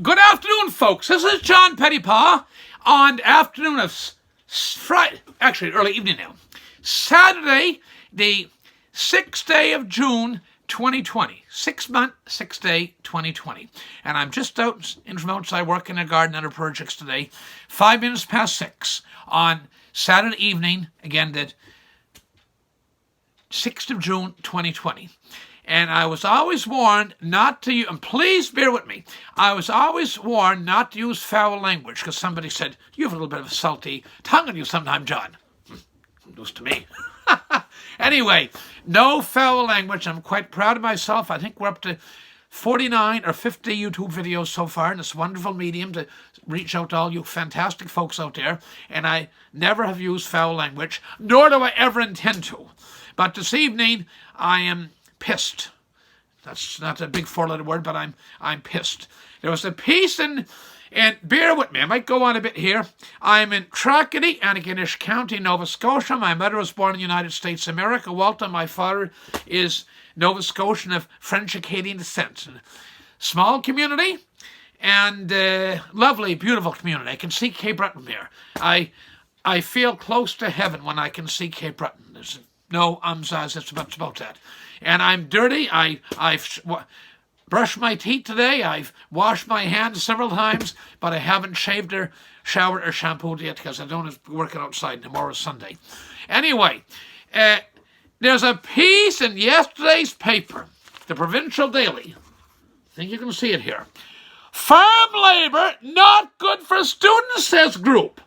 Good afternoon, folks. This is John Pettipas on the afternoon of Friday, actually early evening now, Saturday, the 6th day of June, 2020. 6 month, 6th day, 2020. And I'm just out from outside working in a garden under projects today, 5 minutes past 6 on Saturday evening, again, the 6th of June, 2020. And I was always warned not to use, and please bear with me, I was always warned not to use foul language, because somebody said, you have a little bit of a salty tongue in you sometime, John. News to me. Anyway, no foul language. I'm quite proud of myself. I think we're up to 49 or 50 YouTube videos so far in this wonderful medium to reach out to all you fantastic folks out there. And I never have used foul language, nor do I ever intend to. But this evening, I am pissed. That's not a big four-letter word, but I'm pissed. There was a piece and bear with me, I might go on a bit here. I'm in Tracadie, Antigonish County, Nova Scotia. My mother was born in the United States of America, Walter. My father is Nova Scotian of French-Acadian descent. Small community and lovely, beautiful community. I can see Cape Breton there. I feel close to heaven when I can see Cape Breton. There's no ums, it's about that. And I'm dirty. I've brushed my teeth today. I've washed my hands several times, but I haven't shaved or showered or shampooed yet because I don't have to work outside. Tomorrow's Sunday. Anyway, there's a piece in yesterday's paper, the Provincial Daily. I think you can see it here. Farm labour not good for students, says group.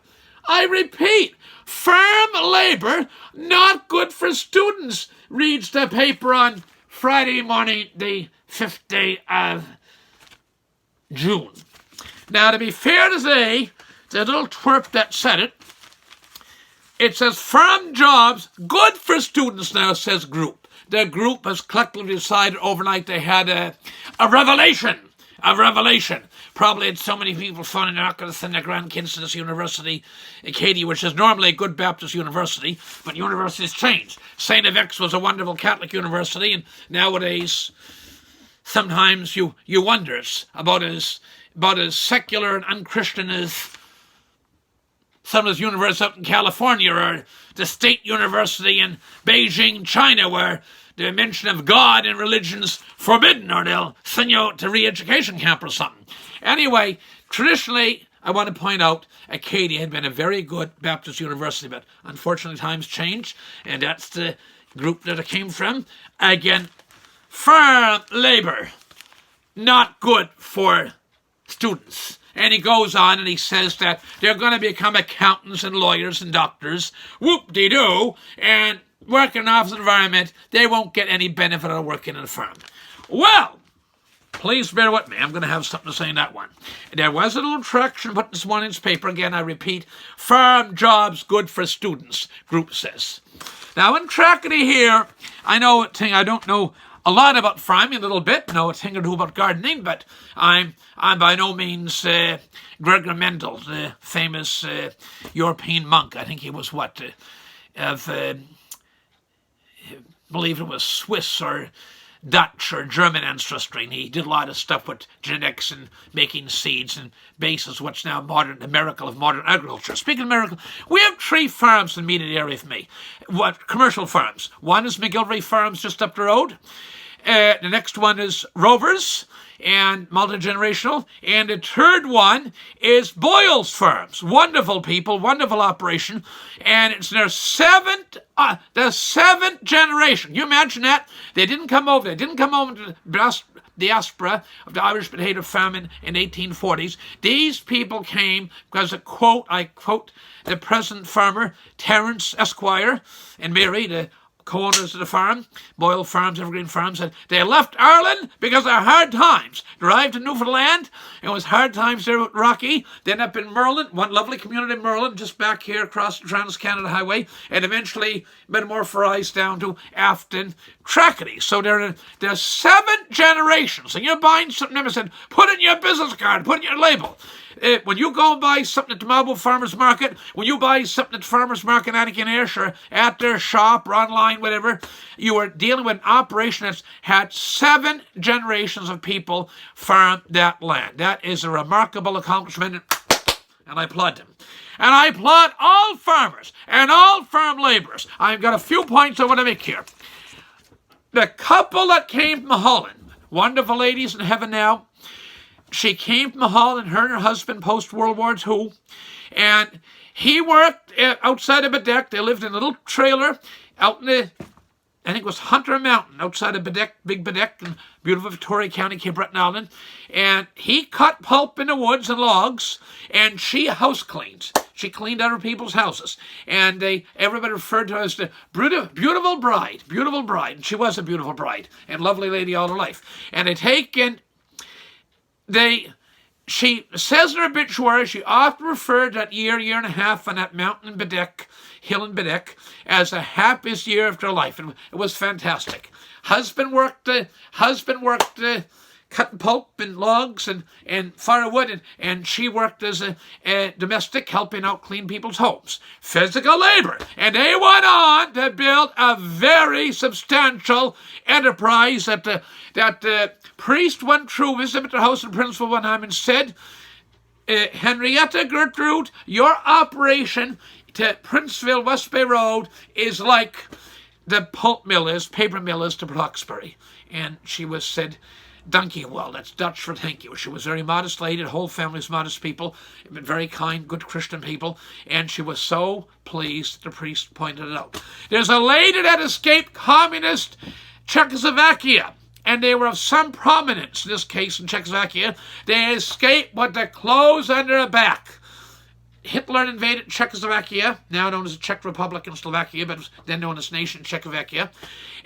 I repeat, farm labour not good for students, reads the paper on Friday morning, the 5th day of June. Now, to be fair to say, the little twerp that said it, it says farm jobs good for students now, says group. The group has collectively decided overnight they had a revelation. A revelation. Probably had so many people finding they're not going to send their grandkids to this university, Acadia, which is normally a good Baptist university, but universities changed. St. X was a wonderful Catholic university, and nowadays sometimes you wonder it's about as secular and unchristian as some of those universities out in California or the State University in Beijing, China, where the mention of God and religion's forbidden, or they'll send you out to re-education camp or something. Anyway, traditionally, I want to point out, Acadia had been a very good Baptist university, but unfortunately times changed, and that's the group that it came from. Again, farm labour, not good for students. And he goes on and he says that they're going to become accountants and lawyers and doctors, whoop-de-doo, and work in an office environment, they won't get any benefit out of working in a firm. Well, please bear with me. I'm going to have something to say in that one. There was a little traction put this morning's paper. Again, I repeat, farm jobs good for students, group says. Now, in Tracadie here, I don't know a lot about farming, a little bit, know a thing or two about gardening, but I'm by no means Gregor Mendel, the famous European monk. I think he was believe it was Swiss or Dutch or German ancestry, and he did a lot of stuff with genetics and making seeds and bases what's now the miracle of modern agriculture. Speaking of miracle, we have 3 farms in the immediate area of me. Commercial farms. One is McGilvery Farms just up the road. The next one is Rovers and multi-generational. And the third one is Boyle's Farms. Wonderful people, wonderful operation. And it's their the seventh generation. Can you imagine that? They didn't come over to the diaspora of the Irish potato famine in 1840s. These people came because, I quote the present farmer, Terence Esquire, and Mary, the co-owners of the farm, Boyle Farms, Evergreen Farms, said they left Ireland because of hard times. Arrived to Newfoundland, it was hard times there with Rocky, then up in Merlin, one lovely community in Merlin, just back here across the Trans-Canada Highway, and eventually metamorphosed down to Afton, Tracadie. So they're 7 generations, and you're buying something and said, put in your business card, put in your label. When you go and buy something at the Mabo Farmers Market, when you buy something at Farmers Market, Anakin Ayrshire, or at their shop or online, whatever, you are dealing with an operation that's had 7 generations of people farm that land. That is a remarkable accomplishment, and I applaud them. And I applaud all farmers and all farm labourers. I've got a few points I want to make here. The couple that came from Holland, wonderful ladies in heaven now, she came from Holland, her and her husband, post-World War II, and he worked outside of Bedeck. They lived in a little trailer out in the, I think it was Hunter Mountain, outside of Bedeck, Big Bedeck, in beautiful Victoria County, Cape Breton Island. And he cut pulp in the woods and logs, and she house cleaned. She cleaned other people's houses. And everybody referred to her as the beautiful bride, beautiful bride. And she was a beautiful bride and lovely lady all her life. And they take in, she says in her obituary, she often referred to that year and a half on that mountain in Bedeck, hill in Bedeck, as the happiest year of her life. And it was fantastic. Husband worked cutting pulp and logs and firewood, and she worked as a domestic, helping out clean people's homes. Physical labor. And they went on to build a very substantial enterprise that the priest went through, visited their house in Princeville one time and said, Henrietta Gertrude, your operation to Princeville, West Bay Road is like the pulp mill is, paper mill is to Roxbury. And she was said, Dankie well, that's Dutch for thank you. She was a very modest lady, the whole family was modest people, very kind, good Christian people, and she was so pleased the priest pointed it out. There's a lady that escaped communist Czechoslovakia, and they were of some prominence in this case in Czechoslovakia. They escaped with their clothes on their back. Hitler invaded Czechoslovakia, now known as the Czech Republic and Slovakia, but then known as nation Czechoslovakia.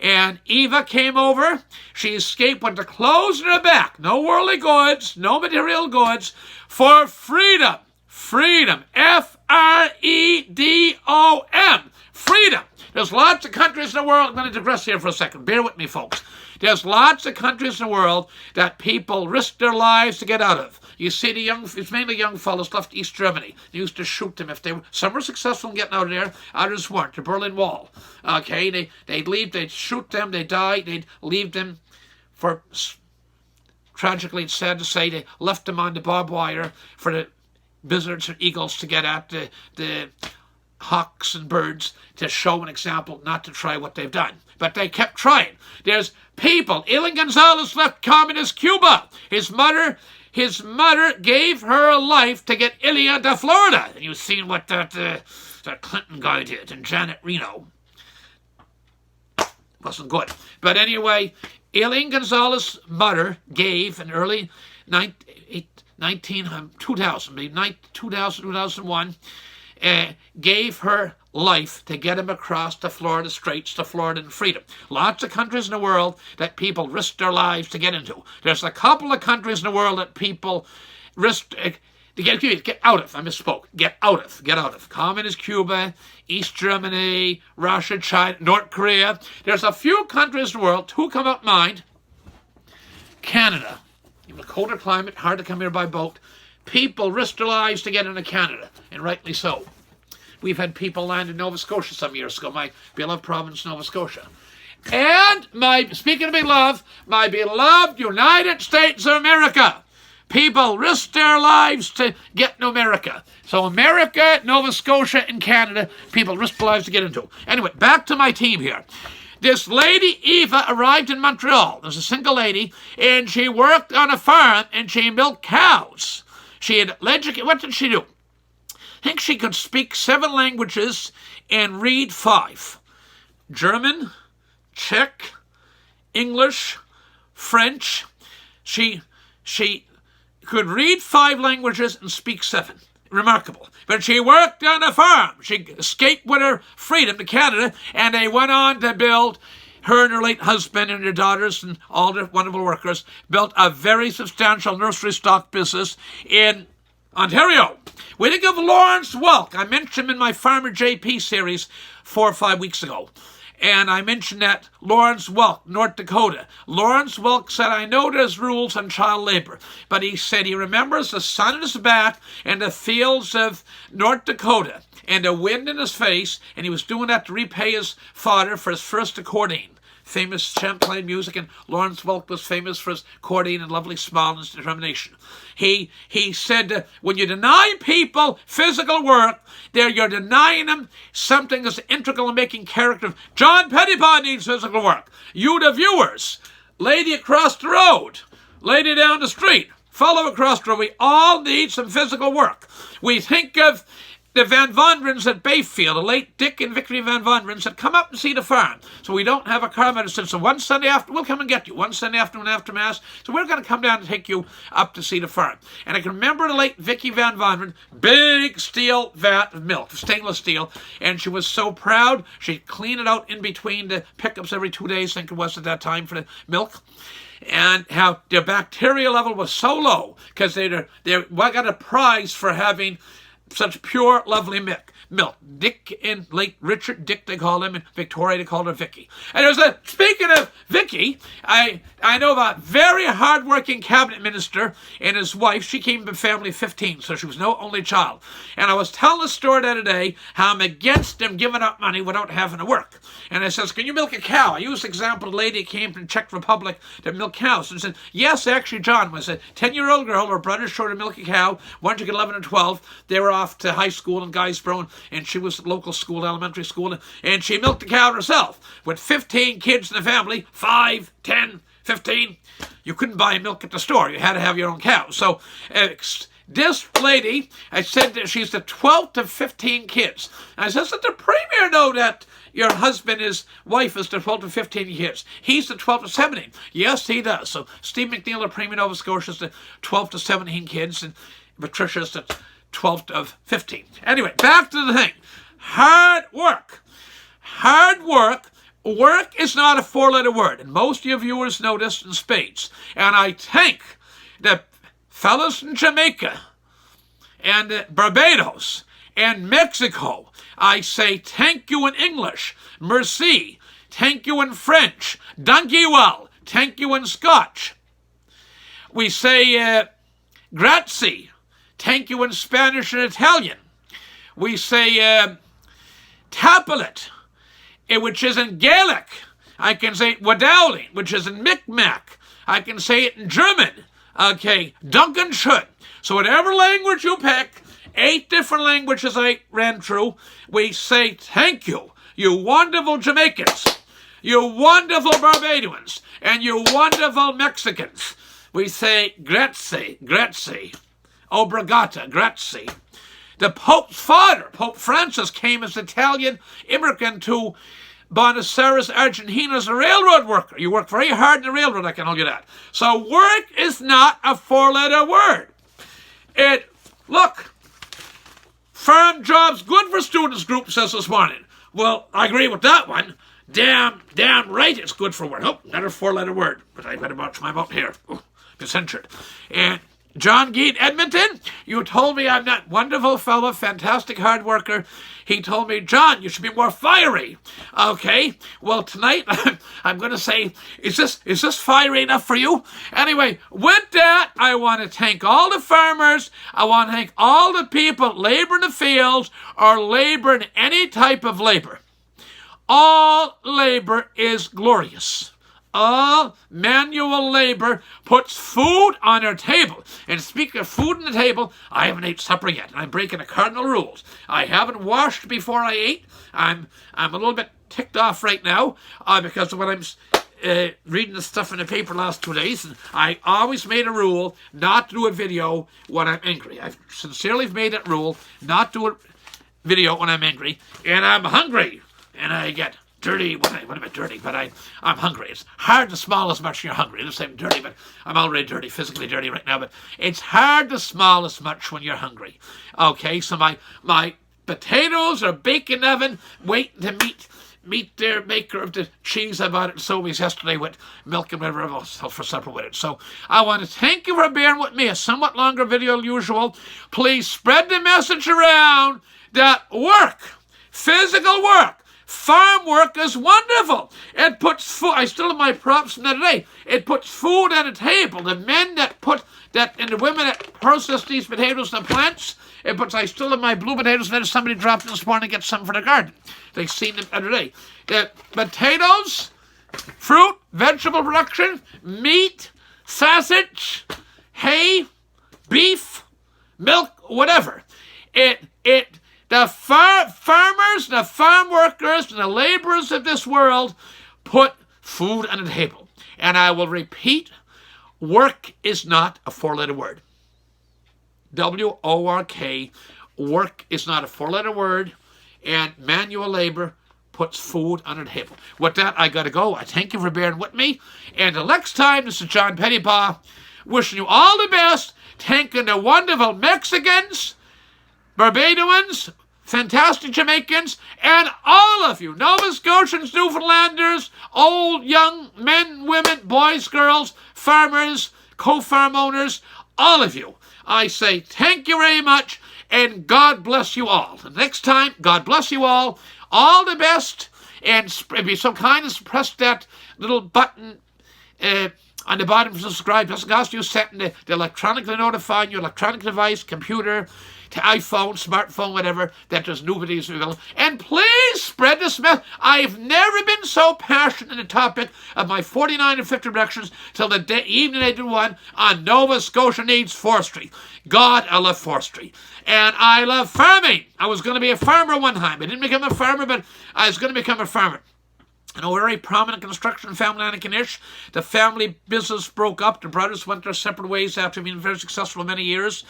And Eva came over. She escaped with the clothes on her back. No worldly goods, no material goods, for freedom. Freedom. F-R-E-D-O-M. Freedom. There's lots of countries in the world. I'm going to digress here for a second. Bear with me, folks. There's lots of countries in the world that people risk their lives to get out of. You see it's mainly young fellows left East Germany. They used to shoot them if they were, some were successful in getting out of there, others weren't. The Berlin Wall. Okay, they'd leave, they'd shoot them, they'd die, they'd leave them for, tragically it's sad to say, they left them on the barbed wire for the buzzards or eagles to get at the hawks and birds, to show an example not to try what they've done. But they kept trying. There's people. Elian Gonzalez left communist Cuba. His mother gave her life to get Elian to Florida. And you've seen what that Clinton guy did, and Janet Reno. Wasn't good. But anyway, Elian Gonzalez's mother gave in early 2001, gave her life to get him across the Florida Straits to Florida and freedom. Lots of countries in the world that people risk their lives to get into. There's a couple of countries in the world that people risk to get out of. I misspoke. Get out of. Communist Cuba, East Germany, Russia, China, North Korea. There's a few countries in the world, two come up mind. Canada. Even a colder climate, hard to come here by boat. People risk their lives to get into Canada, and rightly so. We've had people land in Nova Scotia some years ago, my beloved province, Nova Scotia. And speaking of my beloved United States of America. People risk their lives to get to America. So America, Nova Scotia, and Canada, people risk their lives to get into. Anyway, back to my team here. This lady, Eva, arrived in Montreal. There's a single lady, and she worked on a farm, and she milked cows. She had what did she do? I think she could speak 7 languages and read 5. German, Czech, English, French. She could read 5 languages and speak 7. Remarkable. But she worked on a farm. She escaped with her freedom to Canada, and they went on to build, her and her late husband and their daughters and all their wonderful workers, built a very substantial nursery stock business in Ontario. We think of Lawrence Welk. I mentioned him in my Farmer JP series 4 or 5 weeks ago. And I mentioned that Lawrence Welk, North Dakota. Lawrence Welk said, I know there's rules on child labor, but he said he remembers the sun in his back in the fields of North Dakota and the wind in his face, and he was doing that to repay his father for his first accordion. Famous Champlain music, and Lawrence Welk was famous for his accordion and lovely smile and his determination. He said, when you deny people physical work, you're denying them something that's integral in making character. John Pettipas needs physical work. You, the viewers, lady across the road, lady down the street, fellow across the road, we all need some physical work. We think of the Van Vonderens at Bayfield, the late Dick and Victory Van Vonderens, had come up and see the farm. So we don't have a car medicine. So one Sunday after, we'll come and get you. One Sunday afternoon after Mass. So we're going to come down and take you up to see the farm. And I can remember the late Vicky Van Vonderen, big steel vat of milk, stainless steel. And she was so proud, she'd clean it out in between the pickups every 2 days, I think it was at that time, for the milk. And how their bacteria level was so low because they got a prize for having such pure, lovely milk. Dick and late Richard Dick, they call him, and Victoria, they call her Vicky. And speaking of Vicky, I know of a very hard-working cabinet minister and his wife. She came from a family of 15, so she was no only child. And I was telling a story the other day how I'm against them giving up money without having to work. And I says, can you milk a cow? I used the example of a lady came from Czech Republic to milk cows. And said, yes, actually, John was a 10-year-old girl. Her brother showed her to milk a cow. Once she got 11 and 12, they were off to high school in Guysborough, and she was at local school, elementary school, and she milked the cow herself. With 15 kids in the family, 5, 10, 15, you couldn't buy milk at the store. You had to have your own cow. So this lady, I said that she's the 12th of 15 kids. And I said, does the premier know that your husband, his wife, is the 12th of 15 kids? He's the 12th of 17. Yes, he does. So Steve McNeil, the premier of Nova Scotia, is the 12th of 17 kids, and Patricia's the 12th of 15. Anyway, back to the thing. Hard work. Hard work. Work is not a four-letter word, and most of your viewers know this in spades. And I thank the fellows in Jamaica and Barbados and Mexico. I say thank you in English, merci, thank you in French, dankjewel, thank you in Scotch. We say grazie, thank you in Spanish and Italian. We say tapalet, which is in Gaelic. I can say wadowling, which is in Micmac. I can say it in German. Okay, Duncan should. So whatever language you pick, 8 different languages I ran through, we say thank you, you wonderful Jamaicans, you wonderful Barbadians, and you wonderful Mexicans. We say grazie, grazie, obrigata, grazie. The Pope's father, Pope Francis, came as an Italian immigrant to Buenos Aires, Argentina, as a railroad worker. You work very hard in the railroad, I can tell you that. So work is not a four-letter word. Look, farm jobs good for students group says this morning. Well, I agree with that one. Damn right it's good for work. Oh, another four-letter word. But I better watch my mouth here. Oh, been censored. And John Geet, Edmonton, you told me I'm that wonderful fellow, fantastic hard worker. He told me, John, you should be more fiery. Okay, well, tonight I'm going to say, is this fiery enough for you? Anyway, with that, I want to thank all the farmers. I want to thank all the people that labor in the fields or labor in any type of labor. All labor is glorious. All manual labor puts food on our table. And speaking of food on the table, I haven't ate supper yet. I'm breaking the cardinal rules. I haven't washed before I ate. I'm a little bit ticked off right now because when I'm reading the stuff in the paper last 2 days, and I always made a rule not to do a video when I'm angry. I've sincerely made that rule not to do a video when I'm angry, and I'm hungry, and I get dirty when I'm dirty, but I'm hungry. It's hard to smile as much when you're hungry. Let's say I'm dirty, but I'm already dirty, physically dirty right now, but it's hard to smile as much when you're hungry. Okay, so my potatoes are baking in the oven, waiting to meet their maker of the cheese I bought at Sobeys yesterday with milk and whatever else for supper with it. So I want to thank you for bearing with me. A somewhat longer video than usual. Please spread the message around that work, physical work, Farm work is wonderful. It puts food. I still have my props from the other day. It puts food on the table. The men that put that, and the women that process these potatoes and plants, it puts. I still have my blue potatoes that somebody dropped in this morning to get some for the garden. They seen them the other day. The potatoes, fruit, vegetable production, meat, sausage, hay, beef, milk, whatever. The farmers, the farm workers, and the laborers of this world put food on the table. And I will repeat, work is not a four-letter word. W-O-R-K. Work is not a four-letter word, and manual labor puts food on the table. With that, I got to go. I thank you for bearing with me. And the next time, this is John Pettipas, wishing you all the best, thanking the wonderful Mexicans, Barbadians, fantastic Jamaicans, and all of you, Nova Scotians, Newfoundlanders, old, young, men, women, boys, girls, farmers, co-farm owners, all of you. I say thank you very much, and God bless you all. Next time, God bless you all the best, and be so kind as to press that little button on the bottom to subscribe. Doesn't cost you setting the electronically notifying your electronic device, computer, to iPhone, smartphone, whatever, that there's new videos available. And please spread this message. I've never been so passionate in the topic of my 49 and 50 productions till the evening I did one on Nova Scotia needs forestry. God, I love forestry. And I love farming. I was going to be a farmer one time. I didn't become a farmer, but I was going to become a farmer. In a very prominent construction family in Kanish. The family business broke up. The brothers went their separate ways after being very successful many years.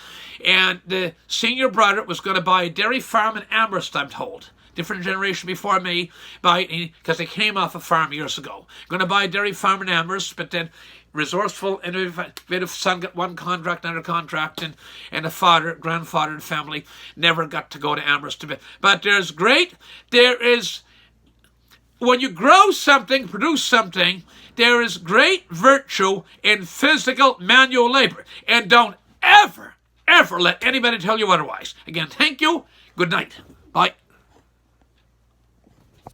And the senior brother was going to buy a dairy farm in Amherst, I'm told. Different generation before me, because they came off a farm years ago. Going to buy a dairy farm in Amherst, but then resourceful, innovative son got one contract, another contract, and the father, grandfather of the family never got to go to Amherst. But when you grow something, produce something, there is great virtue in physical manual labor. And don't ever, ever let anybody tell you otherwise. Again, thank you. Good night. Bye.